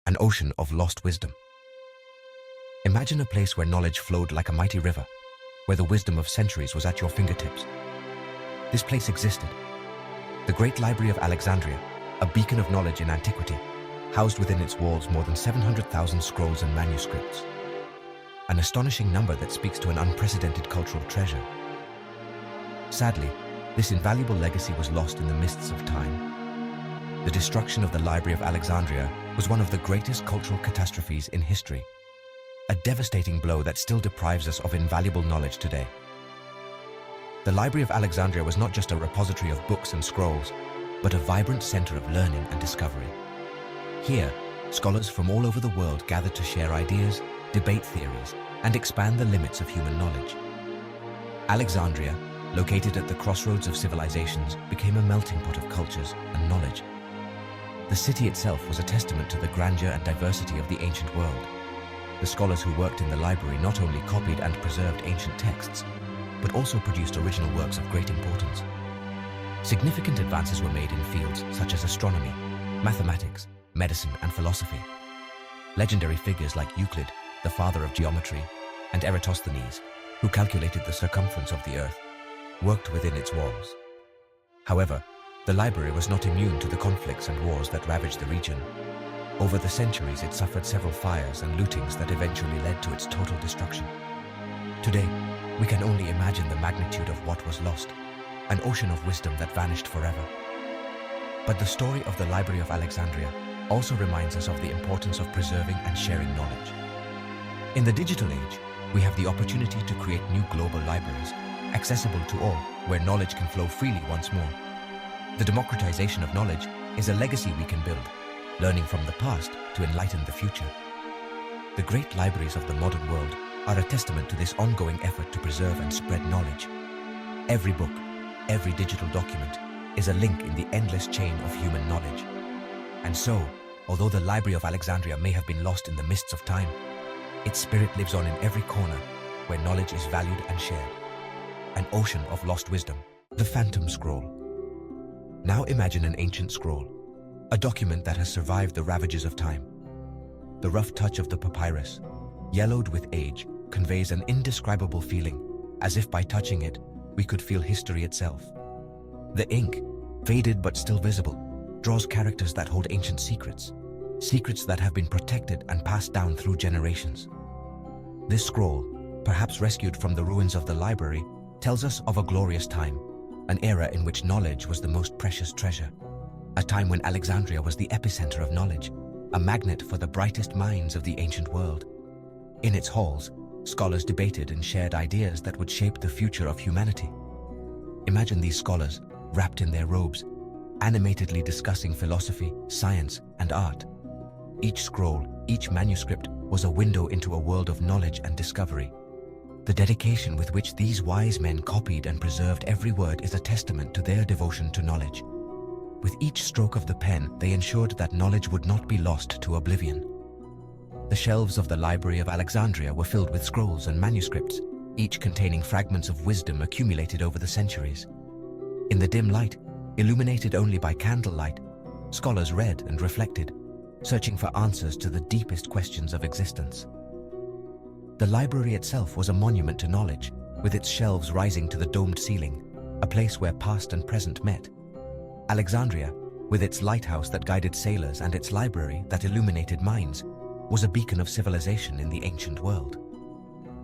an ocean of lost wisdom. Imagine a place where knowledge flowed like a mighty river, where the wisdom of centuries was at your fingertips. This place existed. The Great Library of Alexandria, a beacon of knowledge in antiquity, housed within its walls more than 700,000 scrolls and manuscripts. An astonishing number that speaks to an unprecedented cultural treasure. Sadly, this invaluable legacy was lost in the mists of time. The destruction of the Library of Alexandria was one of the greatest cultural catastrophes in history. A devastating blow that still deprives us of invaluable knowledge today. The Library of Alexandria was not just a repository of books and scrolls, but a vibrant center of learning and discovery. Here, scholars from all over the world gathered to share ideas, debate theories, and expand the limits of human knowledge. Alexandria, located at the crossroads of civilizations, became a melting pot of cultures and knowledge. The city itself was a testament to the grandeur and diversity of the ancient world. The scholars who worked in the library not only copied and preserved ancient texts, but also produced original works of great importance. Significant advances were made in fields such as astronomy, mathematics, medicine, and philosophy. Legendary figures like Euclid, the father of geometry, and Eratosthenes, who calculated the circumference of the Earth, worked within its walls. However, the library was not immune to the conflicts and wars that ravaged the region. Over the centuries, it suffered several fires and lootings that eventually led to its total destruction. Today, we can only imagine the magnitude of what was lost, an ocean of wisdom that vanished forever. But the story of the Library of Alexandria also reminds us of the importance of preserving and sharing knowledge. In the digital age, we have the opportunity to create new global libraries, accessible to all, where knowledge can flow freely once more. The democratization of knowledge is a legacy we can build, learning from the past to enlighten the future. The great libraries of the modern world are a testament to this ongoing effort to preserve and spread knowledge. Every book, every digital document is a link in the endless chain of human knowledge. And so, although the Library of Alexandria may have been lost in the mists of time, its spirit lives on in every corner where knowledge is valued and shared. An ocean of lost wisdom. The Phantom Scroll. Now imagine an ancient scroll, a document that has survived the ravages of time. The rough touch of the papyrus, yellowed with age, conveys an indescribable feeling, as if by touching it, we could feel history itself. The ink, faded but still visible, draws characters that hold ancient secrets, secrets that have been protected and passed down through generations. This scroll, perhaps rescued from the ruins of the library, tells us of a glorious time, an era in which knowledge was the most precious treasure, a time when Alexandria was the epicenter of knowledge, a magnet for the brightest minds of the ancient world. In its halls, scholars debated and shared ideas that would shape the future of humanity. Imagine these scholars, wrapped in their robes, animatedly discussing philosophy, science, and art. Each scroll, each manuscript was a window into a world of knowledge and discovery. The dedication with which these wise men copied and preserved every word is a testament to their devotion to knowledge. With each stroke of the pen, they ensured that knowledge would not be lost to oblivion. The shelves of the Library of Alexandria were filled with scrolls and manuscripts, each containing fragments of wisdom accumulated over the centuries. In the dim light, illuminated only by candlelight, scholars read and reflected, searching for answers to the deepest questions of existence. The library itself was a monument to knowledge, with its shelves rising to the domed ceiling, a place where past and present met. Alexandria, with its lighthouse that guided sailors and its library that illuminated minds, was a beacon of civilization in the ancient world.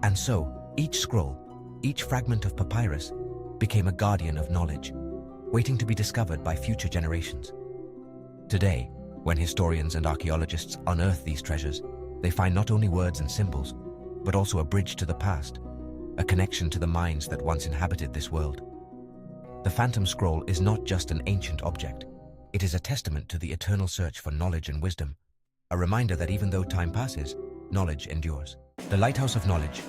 And so, each scroll, each fragment of papyrus, became a guardian of knowledge, waiting to be discovered by future generations. Today, when historians and archaeologists unearth these treasures, they find not only words and symbols, but also a bridge to the past, a connection to the minds that once inhabited this world. The Phantom Scroll is not just an ancient object. It is a testament to the eternal search for knowledge and wisdom, a reminder that even though time passes, knowledge endures. The Lighthouse of Knowledge,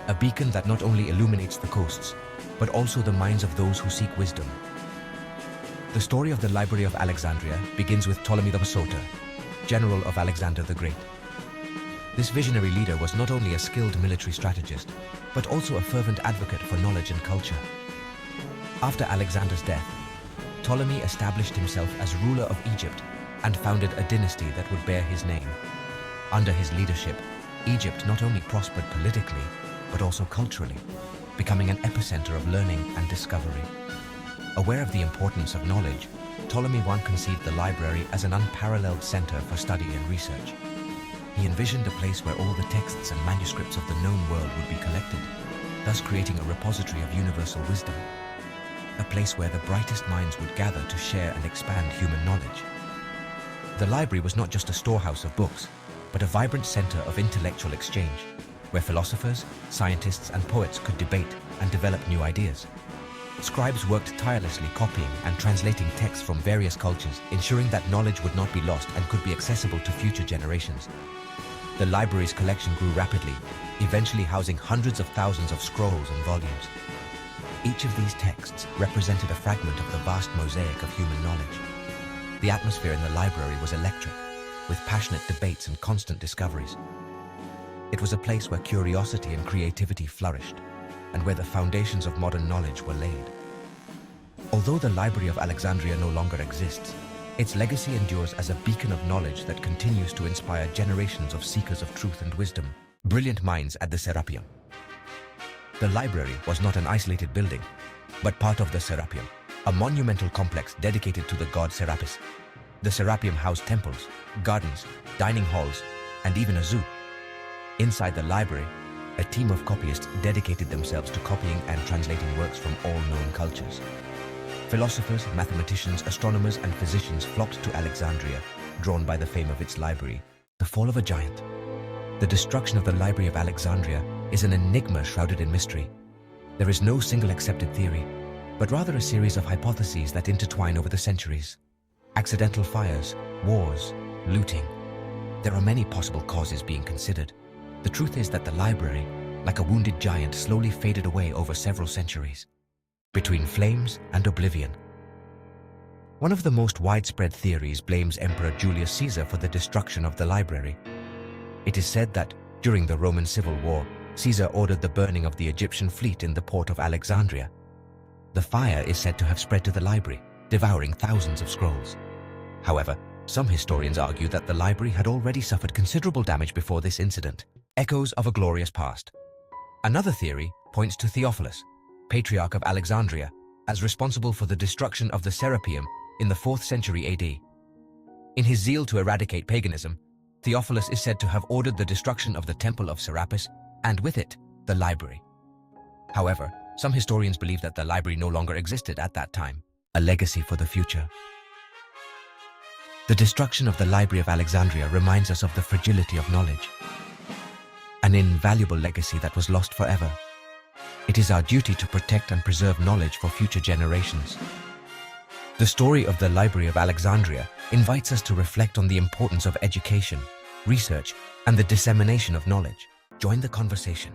a beacon that not only illuminates the coasts, but also the minds of those who seek wisdom. The story of the Library of Alexandria begins with Ptolemy the Soter, general of Alexander the Great. This visionary leader was not only a skilled military strategist, but also a fervent advocate for knowledge and culture. After Alexander's death, Ptolemy established himself as ruler of Egypt and founded a dynasty that would bear his name. Under his leadership, Egypt not only prospered politically, but also culturally, becoming an epicenter of learning and discovery. Aware of the importance of knowledge, Ptolemy I conceived the library as an unparalleled center for study and research. He envisioned a place where all the texts and manuscripts of the known world would be collected, thus creating a repository of universal wisdom. A place where the brightest minds would gather to share and expand human knowledge. The library was not just a storehouse of books, but a vibrant center of intellectual exchange, where philosophers, scientists, and poets could debate and develop new ideas. Scribes worked tirelessly copying and translating texts from various cultures, ensuring that knowledge would not be lost and could be accessible to future generations. The library's collection grew rapidly, eventually housing hundreds of thousands of scrolls and volumes. Each of these texts represented a fragment of the vast mosaic of human knowledge. The atmosphere in the library was electric, with passionate debates and constant discoveries. It was a place where curiosity and creativity flourished, and where the foundations of modern knowledge were laid. Although the Library of Alexandria no longer exists, its legacy endures as a beacon of knowledge that continues to inspire generations of seekers of truth and wisdom, brilliant minds at the Serapeum. The library was not an isolated building, but part of the Serapeum, a monumental complex dedicated to the god Serapis. The Serapeum housed temples, gardens, dining halls, and even a zoo. Inside the library, a team of copyists dedicated themselves to copying and translating works from all known cultures. Philosophers, mathematicians, astronomers, and physicians flocked to Alexandria, drawn by the fame of its library. The fall of a giant. The destruction of the Library of Alexandria is an enigma shrouded in mystery. There is no single accepted theory, but rather a series of hypotheses that intertwine over the centuries. Accidental fires, wars, looting. There are many possible causes being considered. The truth is that the library, like a wounded giant, slowly faded away over several centuries, between flames and oblivion. One of the most widespread theories blames Emperor Julius Caesar for the destruction of the library. It is said that, during the Roman Civil War, Caesar ordered the burning of the Egyptian fleet in the port of Alexandria. The fire is said to have spread to the library, devouring thousands of scrolls. However, some historians argue that the library had already suffered considerable damage before this incident. Echoes of a glorious past. Another theory points to Theophilus, Patriarch of Alexandria, as responsible for the destruction of the Serapeum in the 4th century AD. In his zeal to eradicate paganism, Theophilus is said to have ordered the destruction of the Temple of Serapis, and with it, the library. However, some historians believe that the library no longer existed at that time, a legacy for the future. The destruction of the Library of Alexandria reminds us of the fragility of knowledge, an invaluable legacy that was lost forever. It is our duty to protect and preserve knowledge for future generations. The story of the Library of Alexandria invites us to reflect on the importance of education, research, and the dissemination of knowledge. Join the conversation.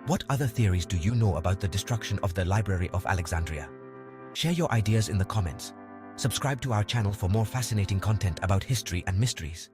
What other theories do you know about the destruction of the Library of Alexandria? Share your ideas in the comments. Subscribe to our channel for more fascinating content about history and mysteries.